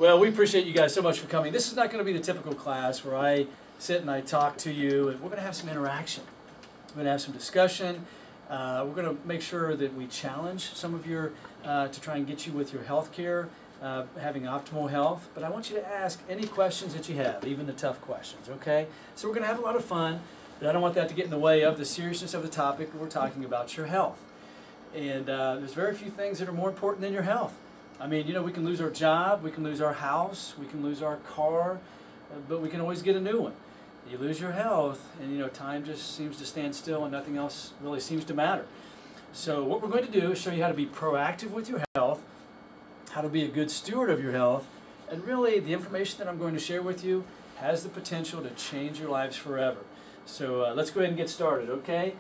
Well, we appreciate you guys so much for coming. This is not going to be the typical class where I sit and I talk to you, and we're going to have some interaction. We're going to have some discussion. We're going to make sure that we challenge some of your, to try and get you with your health care, having optimal health. But I want you to ask any questions that you have, even the tough questions, okay? So we're going to have a lot of fun, but I don't want that to get in the way of the seriousness of the topic. We're talking about your health. And there's very few things that are more important than your health. I mean, you know, we can lose our job, we can lose our house, we can lose our car, but we can always get a new one. You lose your health, and you know, time just seems to stand still and nothing else really seems to matter. So what we're going to do is show you how to be proactive with your health, how to be a good steward of your health, and really the information that I'm going to share with you has the potential to change your lives forever. So let's go ahead and get started, okay?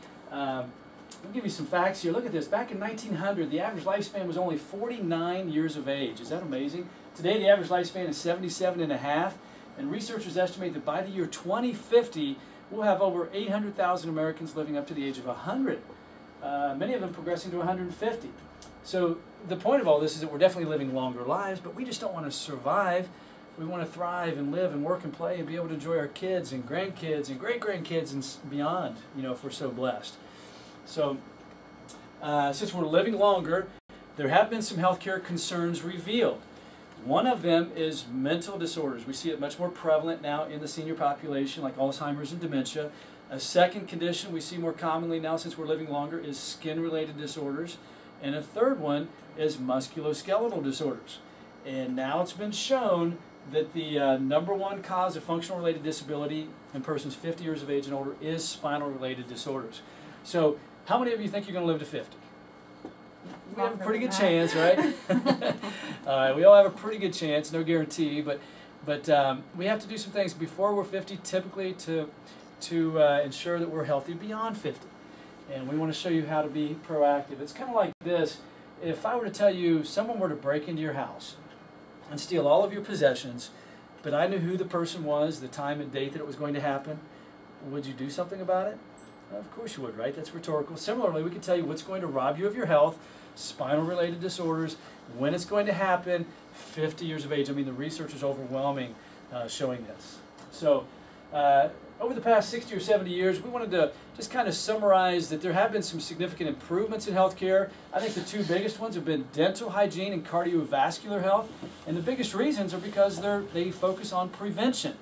I'll give you some facts here. Look at this. Back in 1900, the average lifespan was only 49 years of age. Is that amazing? Today, the average lifespan is 77 and a half, and researchers estimate that by the year 2050, we'll have over 800,000 Americans living up to the age of 100, many of them progressing to 150. So the point of all this is that we're definitely living longer lives, but we just don't want to survive. We want to thrive and live and work and play and be able to enjoy our kids and grandkids and great-grandkids and beyond, you know, if we're so blessed. So, since we're living longer, there have been some healthcare concerns revealed. One of them is mental disorders. We see it much more prevalent now in the senior population, like Alzheimer's and dementia. A second condition we see more commonly now since we're living longer is skin-related disorders. And a third one is musculoskeletal disorders. And now it's been shown that the #1 cause of functional-related disability in persons 50 years of age and older is spinal-related disorders. So, how many of you think you're going to live to 50? We have a pretty good chance, right? All right, we all have a pretty good chance, no guarantee, but we have to do some things before we're 50 typically to ensure that we're healthy beyond 50. And we want to show you how to be proactive. It's kind of like this. If I were to tell you someone were to break into your house and steal all of your possessions, but I knew who the person was, the time and date that it was going to happen, would you do something about it? Well, of course you would, right? That's rhetorical. Similarly, we can tell you what's going to rob you of your health, spinal-related disorders, when it's going to happen, 50 years of age. I mean, the research is overwhelming showing this. So, over the past 60 or 70 years, we wanted to just kind of summarize that there have been some significant improvements in healthcare. I think the two biggest ones have been dental hygiene and cardiovascular health. And the biggest reasons are because they focus on prevention.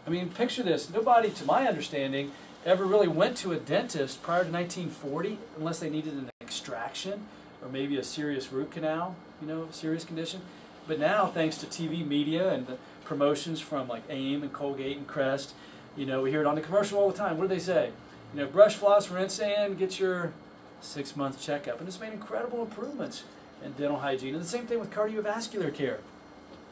I mean, picture this. Nobody, to my understanding, ever really went to a dentist prior to 1940 unless they needed an extraction or maybe a serious root canal, you know, serious condition. But now, thanks to TV media and the promotions from like AIM and Colgate and Crest, you know, we hear it on the commercial all the time. What do they say? You know, brush, floss, rinse, and get your 6-month checkup. And it's made incredible improvements in dental hygiene. And the same thing with cardiovascular care.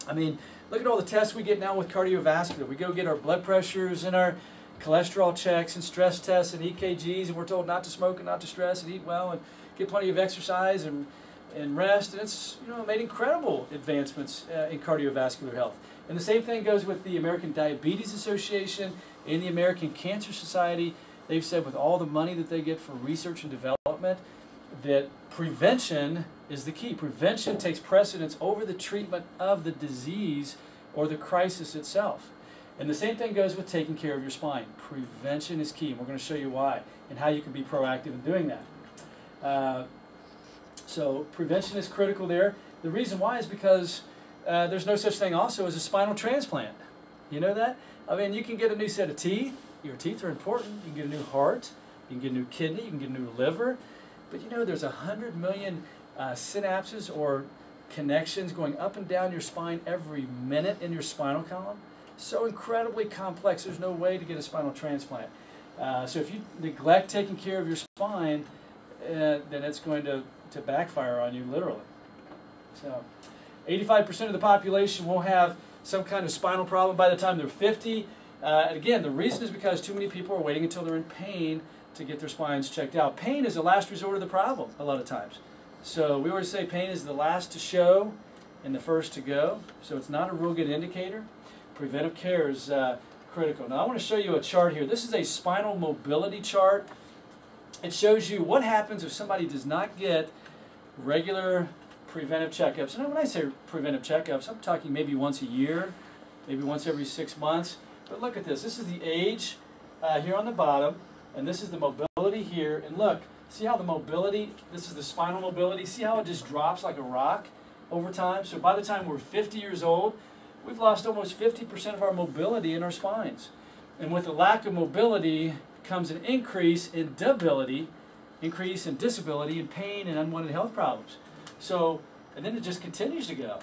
I mean, look at all the tests we get now with cardiovascular. We go get our blood pressures and our cholesterol checks and stress tests and EKGs, and we're told not to smoke and not to stress and eat well and get plenty of exercise and rest. And it's, you know, made incredible advancements in cardiovascular health. And the same thing goes with the American Diabetes Association and the American Cancer Society. They've said with all the money that they get for research and development that prevention is the key. Prevention takes precedence over the treatment of the disease or the crisis itself. And the same thing goes with taking care of your spine. Prevention is key, and we're going to show you why and how you can be proactive in doing that. So prevention is critical there. The reason why is because there's no such thing also as a spinal transplant. You know that? I mean, you can get a new set of teeth. Your teeth are important. You can get a new heart. You can get a new kidney. You can get a new liver. But you know, there's 100 million synapses or connections going up and down your spine every minute in your spinal column. So incredibly complex, there's no way to get a spinal transplant. So if you neglect taking care of your spine, then it's going to backfire on you, literally. So 85% of the population will have some kind of spinal problem by the time they're 50. And again, the reason is because too many people are waiting until they're in pain to get their spines checked out. Pain is the last resort of the problem a lot of times. So we always say pain is the last to show and the first to go. So it's not a real good indicator. Preventive care is critical. Now I want to show you a chart here. This is a spinal mobility chart. It shows you what happens if somebody does not get regular preventive checkups. And when I say preventive checkups, I'm talking maybe once a year, maybe once every 6 months. But look at this. This is the age here on the bottom, and this is the mobility here. And look, see how the mobility, this is the spinal mobility. See how it just drops like a rock over time? So by the time we're 50 years old, we've lost almost 50% of our mobility in our spines. And with the lack of mobility comes an increase in debility, increase in disability and pain and unwanted health problems. So, and then it just continues to go.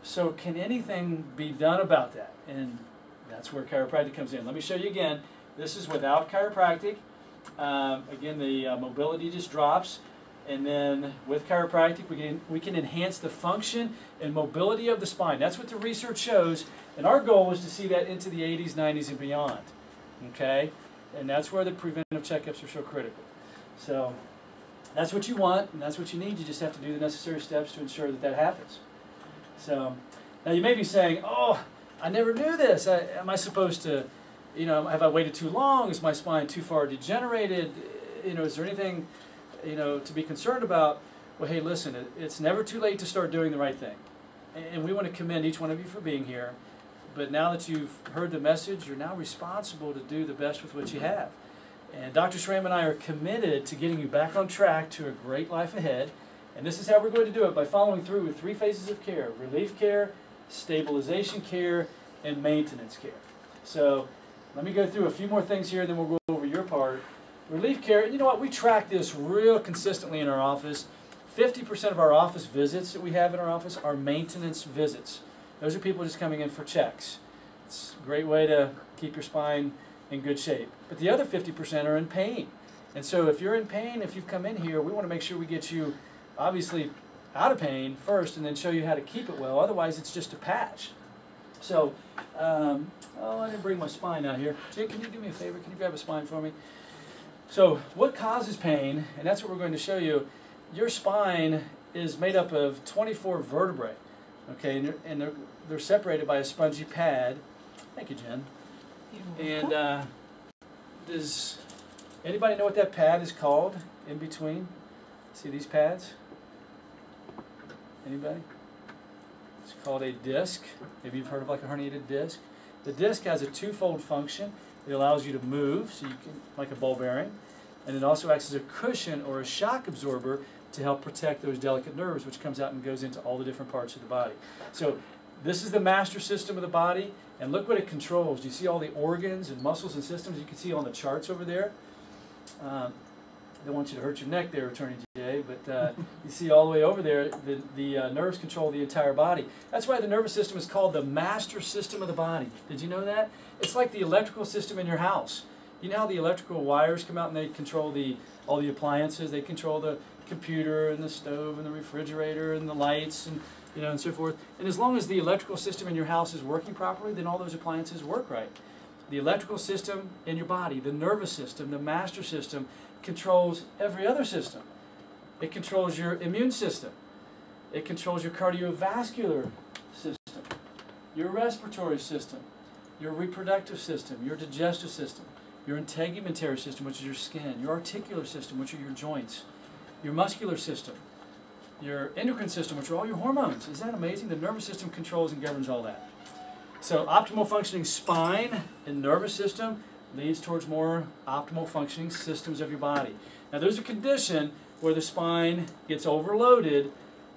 So can anything be done about that? And that's where chiropractic comes in. Let me show you again. This is without chiropractic. Again, the mobility just drops. And then with chiropractic, we can enhance the function and mobility of the spine. That's what the research shows. And our goal is to see that into the 80s, 90s, and beyond. Okay? And that's where the preventive checkups are so critical. So that's what you want, and that's what you need. You just have to do the necessary steps to ensure that that happens. So now you may be saying, oh, I never knew this. Am I supposed to, you know, have I waited too long? Is my spine too far degenerated? You know, is there anything, you know, to be concerned about? Well, hey, listen, it's never too late to start doing the right thing. And we want to commend each one of you for being here. But now that you've heard the message, you're now responsible to do the best with what you have. And Dr. Schramm and I are committed to getting you back on track to a great life ahead. And this is how we're going to do it, by following through with 3 phases of care: relief care, stabilization care, and maintenance care. So let me go through a few more things here, then we'll go over your part. Relief care, and you know what, we track this real consistently in our office. 50% of our office visits that we have in our office are maintenance visits. Those are people just coming in for checks. It's a great way to keep your spine in good shape. But the other 50% are in pain. And so if you're in pain, if you've come in here, we want to make sure we get you obviously out of pain first and then show you how to keep it well. Otherwise, it's just a patch. So, oh, I didn't bring my spine out here. Jake, can you do me a favor? Can you grab a spine for me? So what causes pain, and that's what we're going to show you. Your spine is made up of 24 vertebrae, okay, and they're separated by a spongy pad. Thank you, Jen. And does anybody know what that pad is called in between? See these pads? Anybody? It's called a disc. Maybe you've heard of like a herniated disc. The disc has a twofold function. It allows you to move, so you can, like a ball bearing, and it also acts as a cushion or a shock absorber to help protect those delicate nerves, which comes out and goes into all the different parts of the body. So this is the master system of the body, and look what it controls. Do you see all the organs and muscles and systems you can see on the charts over there? I don't want you to hurt your neck there, Attorney Jay, but you see all the way over there, the nerves control the entire body. That's why the nervous system is called the master system of the body. Did you know that? It's like the electrical system in your house. You know how the electrical wires come out and they control all the appliances? They control the computer and the stove and the refrigerator and the lights and, you know, and so forth. And as long as the electrical system in your house is working properly, then all those appliances work right. The electrical system in your body, the nervous system, the master system, controls every other system. It controls your immune system. It controls your cardiovascular system, your respiratory system, your reproductive system, your digestive system, your integumentary system, which is your skin, your articular system, which are your joints, your muscular system, your endocrine system, which are all your hormones. Isn't that amazing? The nervous system controls and governs all that. So optimal functioning spine and nervous system leads towards more optimal functioning systems of your body. Now there's a condition where the spine gets overloaded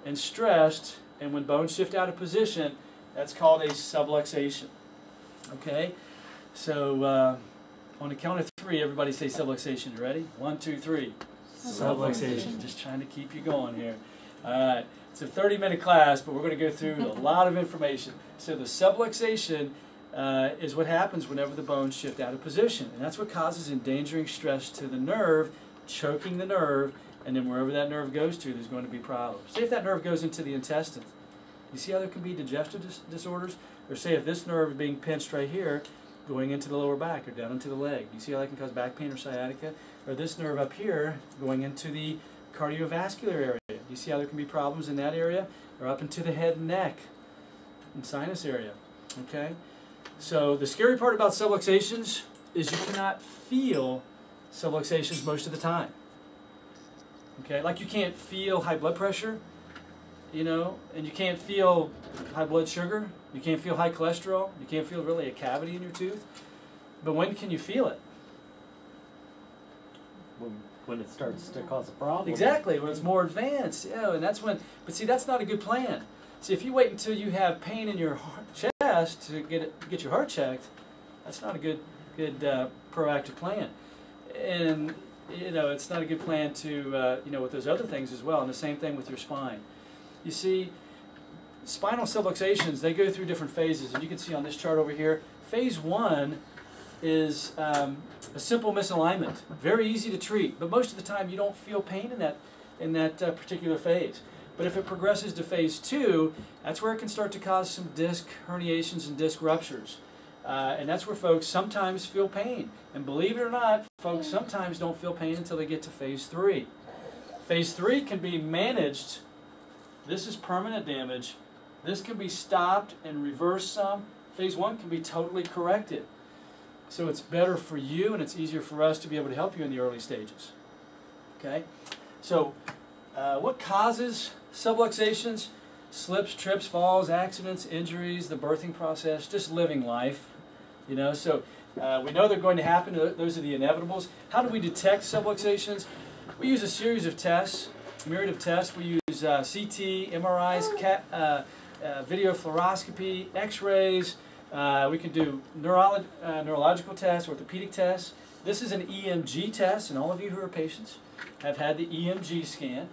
and stressed, and when bones shift out of position, that's called a subluxation. Okay? So on the count of 3, everybody say subluxation. You ready? 1, 2, 3. Subluxation. Just trying to keep you going here. All right. It's a 30-minute class, but we're going to go through a lot of information. So the subluxation is what happens whenever the bones shift out of position. And that's what causes endangering stress to the nerve, choking the nerve, and then wherever that nerve goes to, there's going to be problems. Say if that nerve goes into the intestines. You see how there can be digestive disorders? Or say if this nerve is being pinched right here, going into the lower back or down into the leg. You see how that can cause back pain or sciatica? Or this nerve up here going into the cardiovascular area. You see how there can be problems in that area? Or up into the head and neck and sinus area. Okay? So the scary part about subluxations is you cannot feel subluxations most of the time. Okay? Like you can't feel high blood pressure. you know, and you can't feel high blood sugar, you can't feel high cholesterol, you can't feel really a cavity in your tooth. But when can you feel it? When it starts to cause a problem. Exactly, when it's more advanced. Yeah, and that's when, but see, that's not a good plan. See, if you wait until you have pain in your chest to get your heart checked, that's not a good proactive plan. And you know, it's not a good plan to you know, with those other things as well. And the same thing with your spine. You see, spinal subluxations, they go through different phases, and you can see on this chart over here, phase 1 is a simple misalignment, very easy to treat, but most of the time you don't feel pain in that particular phase. But if it progresses to phase 2, that's where it can start to cause some disc herniations and disc ruptures. And that's where folks sometimes feel pain. And believe it or not, folks sometimes don't feel pain until they get to phase 3. Phase 3 can be managed. This is permanent damage. This can be stopped and reversed some. Phase 1 can be totally corrected. So it's better for you, and it's easier for us to be able to help you in the early stages. Okay? So what causes subluxations? Slips, trips, falls, accidents, injuries, the birthing process, just living life. You know, so we know they're going to happen. Those are the inevitables. How do we detect subluxations? We use a series of tests, a myriad of tests. We use CT, MRIs, video fluoroscopy, X-rays. We can do neurological tests, orthopedic tests. This is an EMG test, and all of you who are patients have had the EMG scan.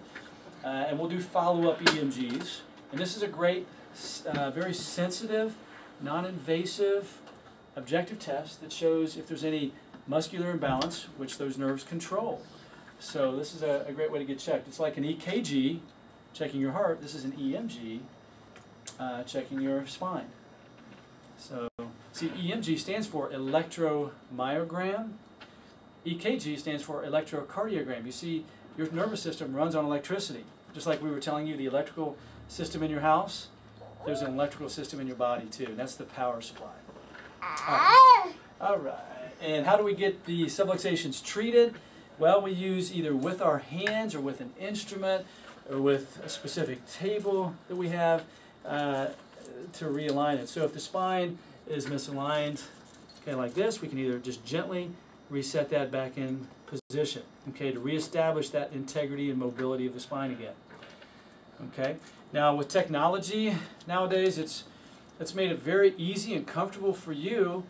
And we'll do follow-up EMGs. And this is a great, very sensitive, non-invasive, objective test that shows if there's any muscular imbalance, which those nerves control. So this is a great way to get checked. It's like an EKG, checking your heart. This is an EMG, checking your spine. So, see, EMG stands for electromyogram. EKG stands for electrocardiogram. You see, your nervous system runs on electricity. Just like we were telling you, the electrical system in your house, there's an electrical system in your body too, and that's the power supply. All right. And how do we get the subluxations treated? Well, we use either with our hands or with an instrument or with a specific table that we have to realign it. So if the spine is misaligned, okay, like this, we can either just gently reset that back in position, okay, to reestablish that integrity and mobility of the spine again. Okay. Now with technology nowadays, it's made it very easy and comfortable for you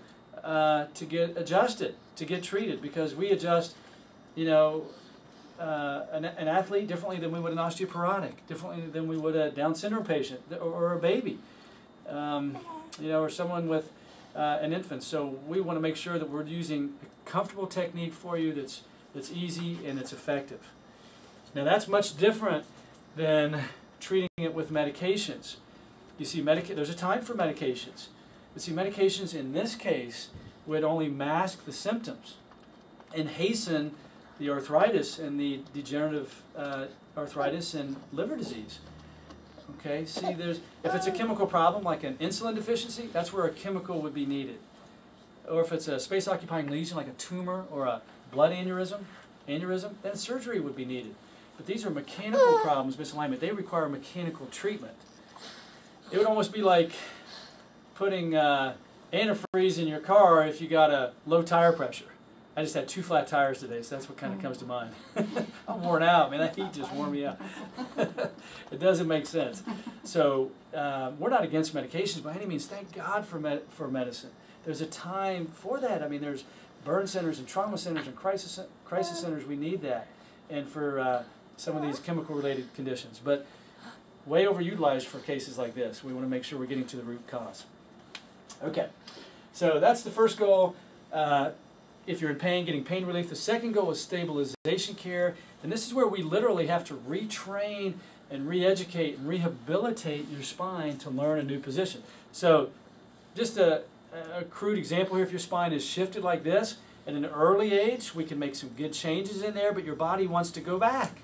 to get adjusted, to get treated, because we adjust, you know, an athlete differently than we would an osteoporotic, differently than we would a Down syndrome patient or a baby, you know, or someone with an infant. So we want to make sure that we're using a comfortable technique for you that's easy and it's effective. Now that's much different than treating it with medications. You see, there's a time for medications. But see, medications in this case would only mask the symptoms and hasten the arthritis and the degenerative arthritis and liver disease. Okay, see, if it's a chemical problem like an insulin deficiency, that's where a chemical would be needed. Or if it's a space-occupying lesion like a tumor or a blood aneurysm, then surgery would be needed. But these are mechanical problems, misalignment. They require mechanical treatment. It would almost be like putting antifreeze in your car if you got a low tire pressure. I just had 2 flat tires today, so that's what kind of comes to mind. I'm worn out, man. That heat just wore me out. It doesn't make sense. So we're not against medications by any means. Thank God for medicine. There's a time for that. I mean, there's burn centers and trauma centers and crisis centers. We need that. And for some of these chemical-related conditions. But way overutilized for cases like this. We want to make sure we're getting to the root cause. Okay. So that's the first goal. If you're in pain, getting pain relief. The second goal is stabilization care. And this is where we literally have to retrain and re-educate and rehabilitate your spine to learn a new position. So just a crude example here, if your spine is shifted like this, at an early age, we can make some good changes in there, but your body wants to go back.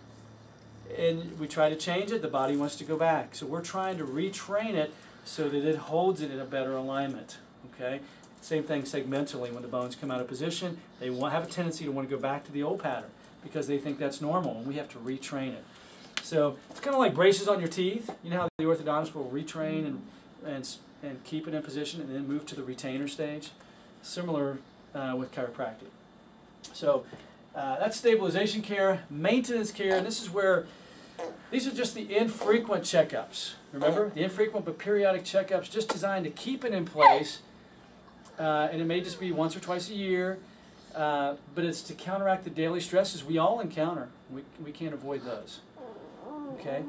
And we try to change it, the body wants to go back. So we're trying to retrain it so that it holds it in a better alignment. Okay? Same thing segmentally. When the bones come out of position, they have a tendency to want to go back to the old pattern because they think that's normal, and we have to retrain it. So it's kind of like braces on your teeth. You know how the orthodontist will retrain and keep it in position and then move to the retainer stage? Similar with chiropractic. So that's stabilization care, maintenance care, and this is where these are just the infrequent checkups. Remember? The infrequent but periodic checkups just designed to keep it in place, and it may just be once or twice a year, but it's to counteract the daily stresses we all encounter. We can't avoid those. Okay?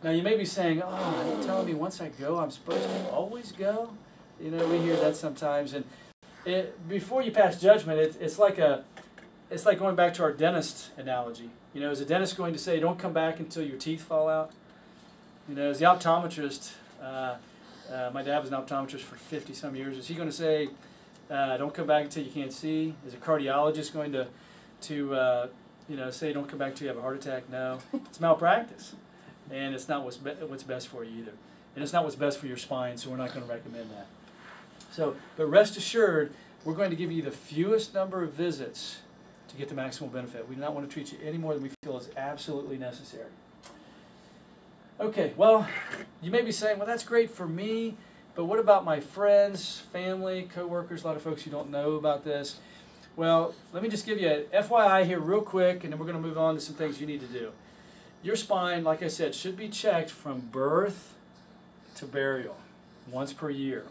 Now you may be saying, oh, are you telling me once I go I'm supposed to always go? You know, we hear that sometimes. And before you pass judgment, it's like going back to our dentist analogy. You know, is a dentist going to say, don't come back until your teeth fall out? You know, as the optometrist, my dad was an optometrist for 50-some years. Is he going to say, don't come back until you can't see? Is a cardiologist going to you know, say don't come back until you have a heart attack? No. It's malpractice. And it's not what's best for you either. And it's not what's best for your spine, so we're not going to recommend that. So, but rest assured, we're going to give you the fewest number of visits to get the maximum benefit. We do not want to treat you any more than we feel is absolutely necessary. Okay, well, you may be saying, well, that's great for me, but what about my friends, family, coworkers, a lot of folks who don't know about this? Well, let me just give you an FYI here real quick, and then we're going to move on to some things you need to do. Your spine, like I said, should be checked from birth to burial once per year.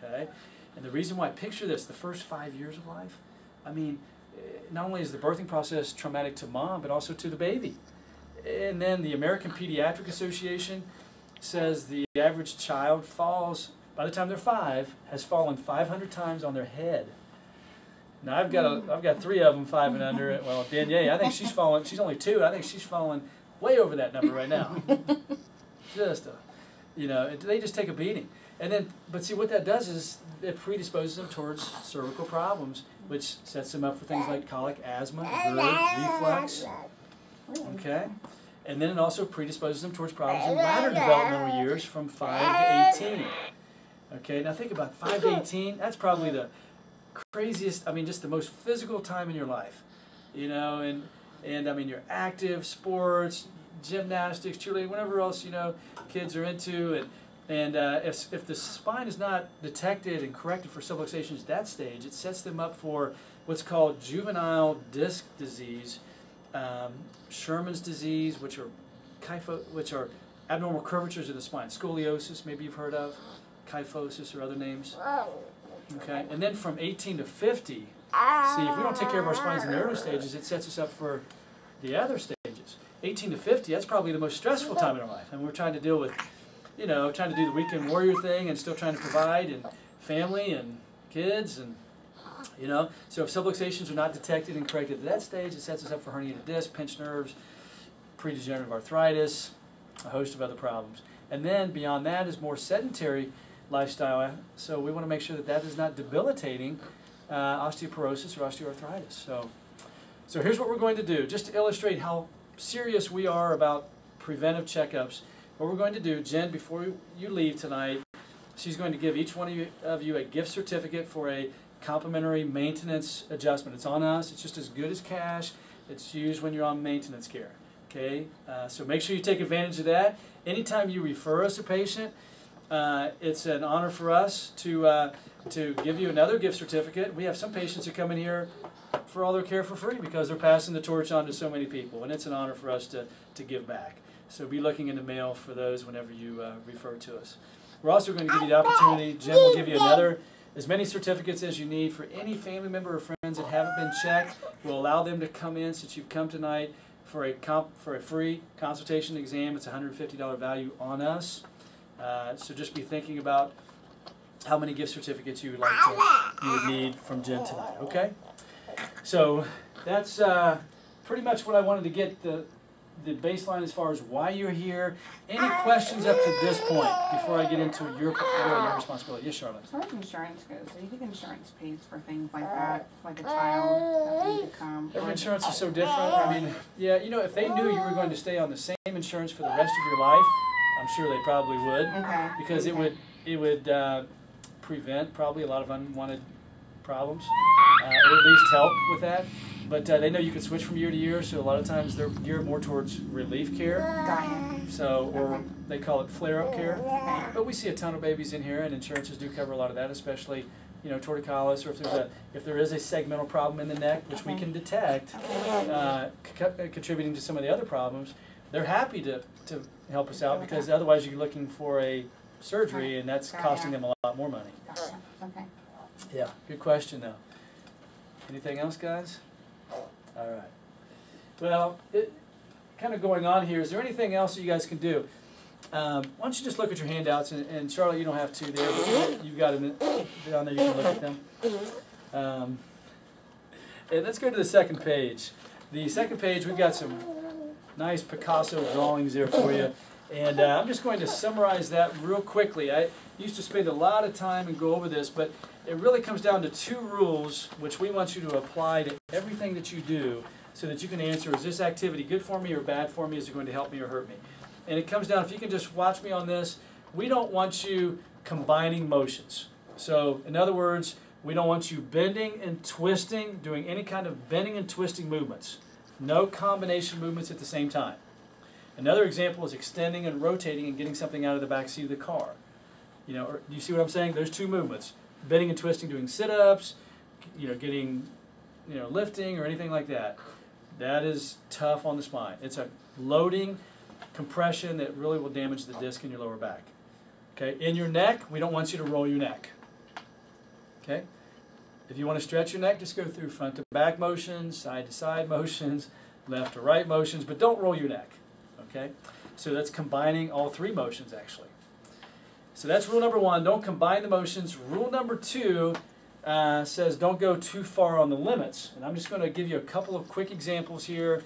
Okay? And the reason why, picture this, the first 5 years of life, I mean, not only is the birthing process traumatic to mom, but also to the baby. And then the American Pediatric Association says the average child falls, by the time they're 5, has fallen 500 times on their head. Now I've got 3 of them 5 and under. Well, Danielle, I think she's fallen. She's only 2. I think she's fallen way over that number right now. Just you know, they just take a beating. And then, but see what that does is it predisposes them towards cervical problems, which sets them up for things like colic, asthma, GERD, reflux. Okay, and then it also predisposes them towards problems in latter developmental years from 5 to 18. Okay, now think about 5 to 18. That's probably the craziest, I mean, just the most physical time in your life, you know, and I mean, you're active, sports, gymnastics, cheerleading, whatever else, you know, kids are into, and if the spine is not detected and corrected for subluxations at that stage, it sets them up for what's called juvenile disc disease, Sherman's disease, which are abnormal curvatures of the spine, scoliosis, maybe you've heard of, kyphosis or other names. Okay, and then from 18 to 50, see, if we don't take care of our spines in the early stages, it sets us up for the other stages. 18 to 50, that's probably the most stressful time in our life. And we're trying to deal with, you know, trying to do the weekend warrior thing and still trying to provide and family and kids and, you know. So if subluxations are not detected and corrected at that stage, it sets us up for herniated disc, pinched nerves, predegenerative arthritis, a host of other problems. And then beyond that is more sedentary lifestyle, so we want to make sure that that is not debilitating osteoporosis or osteoarthritis. So here's what we're going to do, just to illustrate how serious we are about preventive checkups. What we're going to do, Jen, before you leave tonight, she's going to give each one of you a gift certificate for a complimentary maintenance adjustment. It's on us. It's just as good as cash. It's used when you're on maintenance care. Okay, so make sure you take advantage of that. Anytime you refer us a patient, it's an honor for us to give you another gift certificate. We have some patients who come in here for all their care for free because they're passing the torch on to so many people, and it's an honor for us to give back. So be looking in the mail for those whenever you refer to us. We're also going to give you the opportunity, Jim will give you as many certificates as you need for any family member or friends that haven't been checked. We'll allow them to come in since you've come tonight for a free consultation exam. It's a $150 value on us. So just be thinking about how many gift certificates you would need from Jen tonight. Okay. So that's pretty much what I wanted to get the baseline as far as why you're here. Any questions up to this point before I get into your responsibility? Yes, Charlotte. As far as insurance goes, do you think insurance pays for things like that, like a child that need to come? Every insurance is so different. I mean, yeah, you know, if they knew you were going to stay on the same insurance for the rest of your life, I'm sure they probably would, because it would prevent probably a lot of unwanted problems. or at least help with that. But they know you can switch from year to year, so a lot of times they're geared more towards relief care. Got you. So, or Okay. they call it flare-up care. Okay. But we see a ton of babies in here, and insurances do cover a lot of that, especially, you know, torticollis, or if there is a segmental problem in the neck, which we Okay. can detect, contributing to some of the other problems. They're happy to help us out, because otherwise you're looking for a surgery, and that's costing them a lot more money. Gotcha. Okay. Yeah, good question though. Anything else, guys? All right. Well, kind of going on here, is there anything else that you guys can do? Why don't you just look at your handouts, and Charlotte, you don't have to there, but you've got them down there, you can look at them. And let's go to the second page. The second page, we've got some nice Picasso drawings there for you. And I'm just going to summarize that real quickly. I used to spend a lot of time and go over this, but it really comes down to 2 rules which we want you to apply to everything that you do, so that you can answer, is this activity good for me or bad for me? Is it going to help me or hurt me? And it comes down, if you can just watch me on this, we don't want you combining motions. So in other words, we don't want you bending and twisting, doing any kind of bending and twisting movements. No combination movements at the same time. Another example is extending and rotating and getting something out of the back seat of the car. You know, do you see what I'm saying? There's 2 movements. Bending and twisting, doing sit-ups, you know, getting, you know, lifting or anything like that. That is tough on the spine. It's a loading compression that really will damage the disc in your lower back. Okay, in your neck, we don't want you to roll your neck. Okay, if you want to stretch your neck, just go through front to back motions, side to side motions, left to right motions, but don't roll your neck. Okay, so that's combining all 3 motions actually. So that's rule number 1, don't combine the motions. Rule number 2 says don't go too far on the limits. And I'm just going to give you a couple of quick examples here,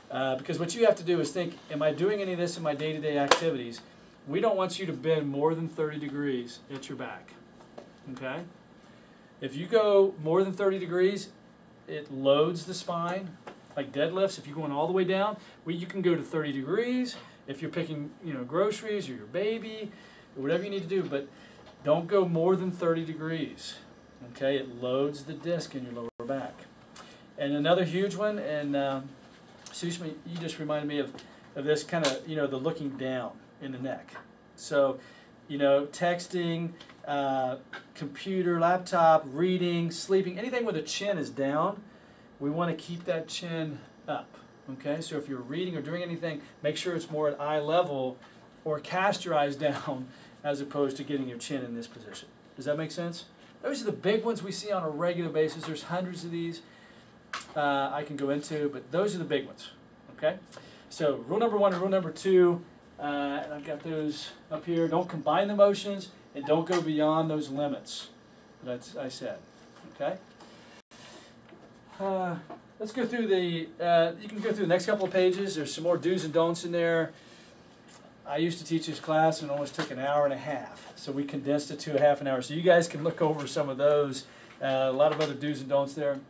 because what you have to do is think, am I doing any of this in my day-to-day activities? We don't want you to bend more than 30 degrees at your back. Okay? If you go more than 30 degrees, it loads the spine. Like deadlifts, if you're going all the way down, you can go to 30 degrees. If you're picking, you know, groceries or your baby, or whatever you need to do, but don't go more than 30 degrees. Okay, it loads the disc in your lower back. And another huge one, and Sushma, you just reminded me of this kind of, you know, the looking down in the neck. So, you know, texting, computer, laptop, reading, sleeping, anything where the chin is down, we want to keep that chin up. Okay, so if you're reading or doing anything, make sure it's more at eye level, or cast your eyes down as opposed to getting your chin in this position. Does that make sense? Those are the big ones we see on a regular basis. There's hundreds of these I can go into, but those are the big ones. Okay, so rule number 1 and rule number 2, and I've got those up here. Don't combine the motions, and don't go beyond those limits that I said. Okay. Let's go through the, you can go through the next couple of pages. There's some more do's and don'ts in there. I used to teach this class, and it almost took an hour and a half. So we condensed it to a half an hour. So you guys can look over some of those. A lot of other do's and don'ts there.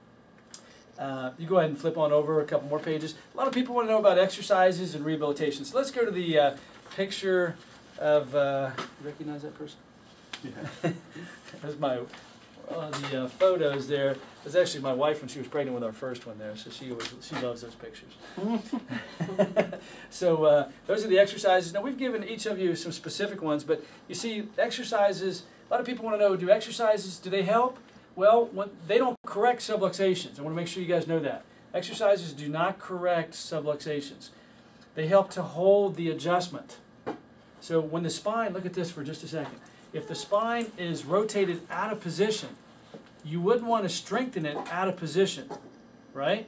You go ahead and flip on over a couple more pages. A lot of people want to know about exercises and rehabilitation. So let's go to the picture of, recognize that person? Yeah. That's my, the photos there. It was actually my wife when she was pregnant with our first one there, so she loves those pictures. So those are the exercises. Now we've given each of you some specific ones, but you see exercises, a lot of people want to know, do exercises, do they help? Well, they don't correct subluxations. I want to make sure you guys know that. Exercises do not correct subluxations. They help to hold the adjustment. So when the spine, look at this for just a second. If the spine is rotated out of position, you wouldn't want to strengthen it out of position, right?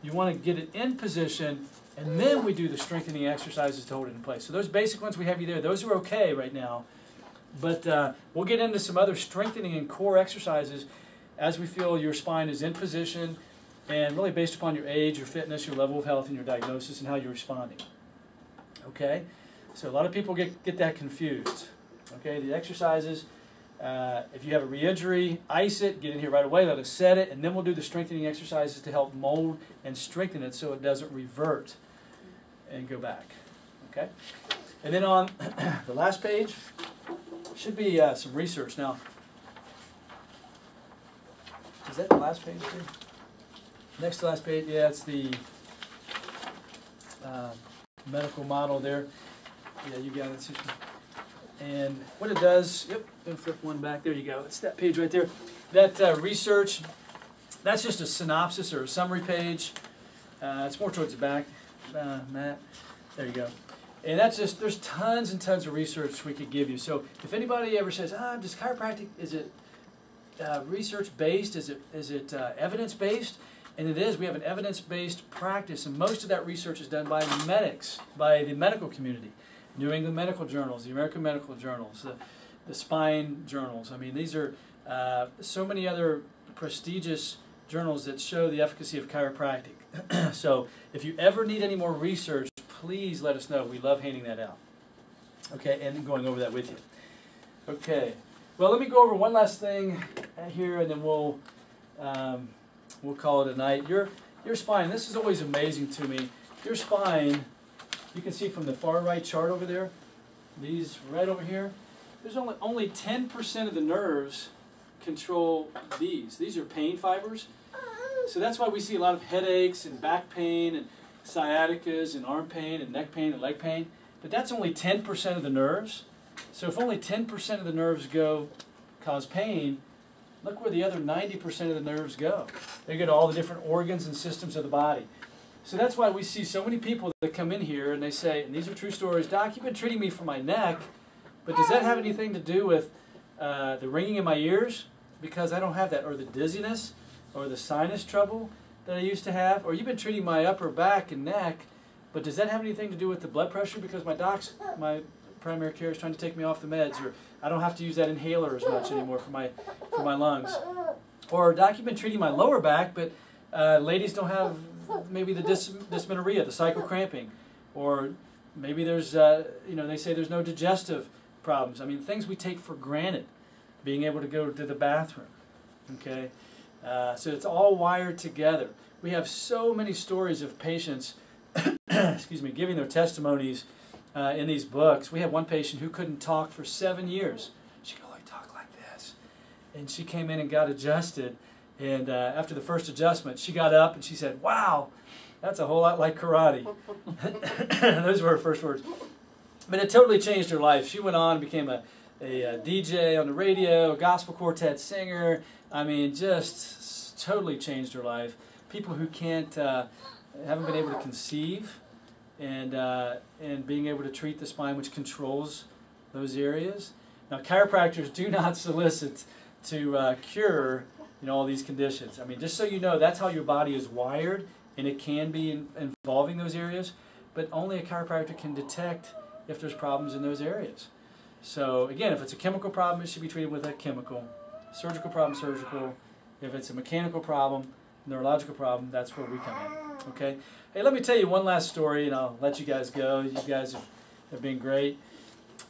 You want to get it in position, and then we do the strengthening exercises to hold it in place. So those basic ones we have you there, those are okay right now. But we'll get into some other strengthening and core exercises as we feel your spine is in position, and really based upon your age, your fitness, your level of health, and your diagnosis, and how you're responding. Okay? So a lot of people get that confused. Okay, the exercises, if you have a re-injury, ice it, get in here right away, let us set it, and then we'll do the strengthening exercises to help mold and strengthen it so it doesn't revert and go back. Okay? And then on the last page should be some research. Now, is that the last page too? Next to last page, yeah, it's the medical model there. Yeah, you got it. And what it does, yep, gonna flip one back, there you go. It's that page right there. That research, that's just a synopsis or a summary page. It's more towards the back, Matt. There you go. And that's just, there's tons and tons of research we could give you. So if anybody ever says, does chiropractic, is it research-based? Is it evidence-based? And it is. We have an evidence-based practice, and most of that research is done by medics, by the medical community. New England Medical Journals, the American Medical Journals, the spine journals. I mean, these are so many other prestigious journals that show the efficacy of chiropractic. So if you ever need any more research, please let us know. We love handing that out. Okay, and going over that with you. Okay, well, let me go over one last thing here, and then we'll call it a night. Your spine, this is always amazing to me. Your spine, you can see from the far right chart over there, these right over here, there's only 10% of the nerves control these. These are pain fibers. So that's why we see a lot of headaches and back pain and sciaticas and arm pain and neck pain and leg pain. But that's only 10% of the nerves. So if only 10% of the nerves cause pain, look where the other 90% of the nerves go. They go to all the different organs and systems of the body. So that's why we see so many people that come in here and they say, and these are true stories, Doc, you've been treating me for my neck, but does that have anything to do with the ringing in my ears? Because I don't have that, or the dizziness, or the sinus trouble that I used to have, or you've been treating my upper back and neck, but does that have anything to do with the blood pressure? Because my primary care is trying to take me off the meds, or I don't have to use that inhaler as much anymore for my lungs. Or, Doc, you've been treating my lower back, but ladies don't have maybe the dysmenorrhea, the cycle cramping, or maybe there's, they say there's no digestive problems. I mean, things we take for granted, being able to go to the bathroom, okay? So it's all wired together. We have so many stories of patients, excuse me, giving their testimonies in these books. We had one patient who couldn't talk for 7 years. She could only talk like this. And she came in and got adjusted. And after the first adjustment, she got up and she said, "Wow, that's a whole lot like karate." Those were her first words. But it totally changed her life. She went on and became a DJ on the radio, a gospel quartet singer. I mean, just totally changed her life. People who haven't been able to conceive, and being able to treat the spine, which controls those areas. Now, chiropractors do not solicit to cure all these conditions. I mean, just so you know, that's how your body is wired, and it can be involving those areas, but only a chiropractor can detect if there's problems in those areas. So again, if it's a chemical problem, it should be treated with a chemical. Surgical problem, surgical. If it's a mechanical problem, neurological problem, that's where we come in. Okay? Hey, let me tell you one last story, and I'll let you guys go. You guys have been great.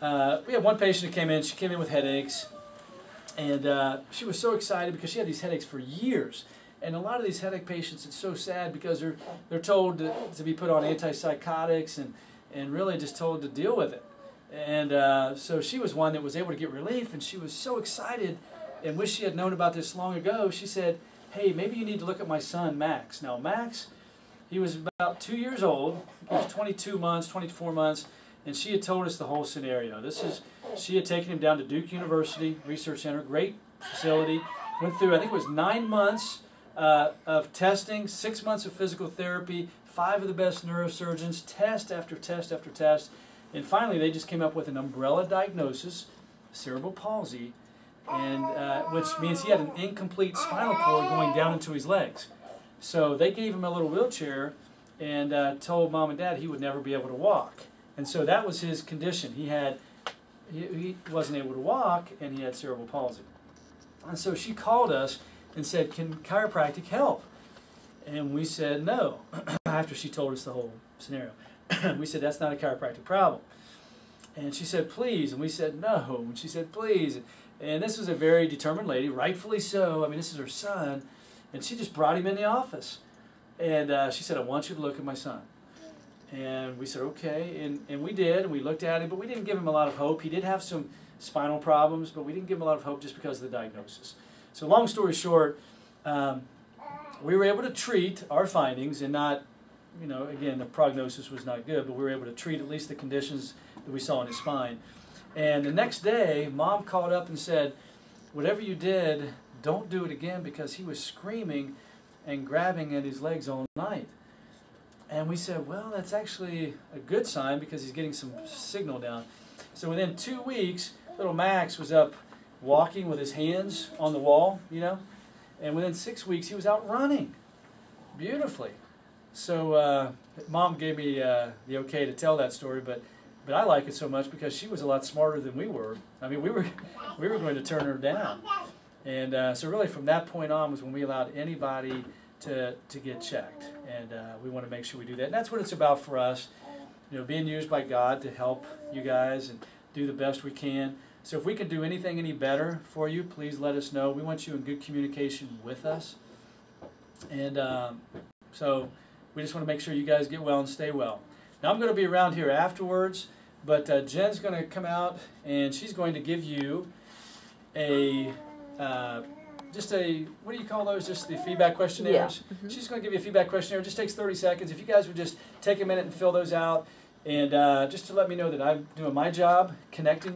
We had one patient that came in. She came in with headaches, and she was so excited because she had these headaches for years. And a lot of these headache patients, it's so sad because they're told to be put on antipsychotics and really just told to deal with it. And so she was one that was able to get relief, and she was so excited and wished she had known about this long ago. She said, "Hey, maybe you need to look at my son, Max." Now, Max, he was about 2 years old. He was 22 months, 24 months, and she had told us the whole scenario. She had taken him down to Duke University Research Center, great facility. Went through, I think it was 9 months of testing, 6 months of physical therapy, 5 of the best neurosurgeons, test after test after test. And finally, they just came up with an umbrella diagnosis, cerebral palsy, and which means he had an incomplete spinal cord going down into his legs. So they gave him a little wheelchair and told Mom and Dad he would never be able to walk. And so that was his condition. He wasn't able to walk, and he had cerebral palsy. And so she called us and said, "Can chiropractic help?" And we said no, after she told us the whole scenario. We said, "That's not a chiropractic problem." And she said, "Please." And we said, "No." And she said, "Please." And this was a very determined lady, rightfully so. I mean, this is her son. And she just brought him in the office. And she said, "I want you to look at my son." And we said, "Okay." And we did, and we looked at him, but we didn't give him a lot of hope. He did have some spinal problems, but we didn't give him a lot of hope just because of the diagnosis. So long story short, we were able to treat our findings and not, again, the prognosis was not good, but we were able to treat at least the conditions that we saw in his spine. And the next day, Mom called up and said, whatever you did, don't do it again, because he was screaming and grabbing at his legs all night. And we said, well, that's actually a good sign because he's getting some signal down. So within 2 weeks, little Max was up walking with his hands on the wall, and within 6 weeks he was out running beautifully. So Mom gave me the okay to tell that story, but I like it so much because she was a lot smarter than we were. I mean, we were going to turn her down. And so really from that point on was when we allowed anybody to get checked. And we want to make sure we do that. And that's what it's about for us, being used by God to help you guys and do the best we can. So if we can do anything any better for you, please let us know. We want you in good communication with us. And so we just want to make sure you guys get well and stay well. Now I'm going to be around here afterwards, but Jen's going to come out and she's going to give you what do you call those? Just the feedback questionnaires? Yeah. Mm-hmm. She's going to give you a feedback questionnaire. It just takes 30 seconds. If you guys would just take a minute and fill those out, and just to let me know that I'm doing my job connecting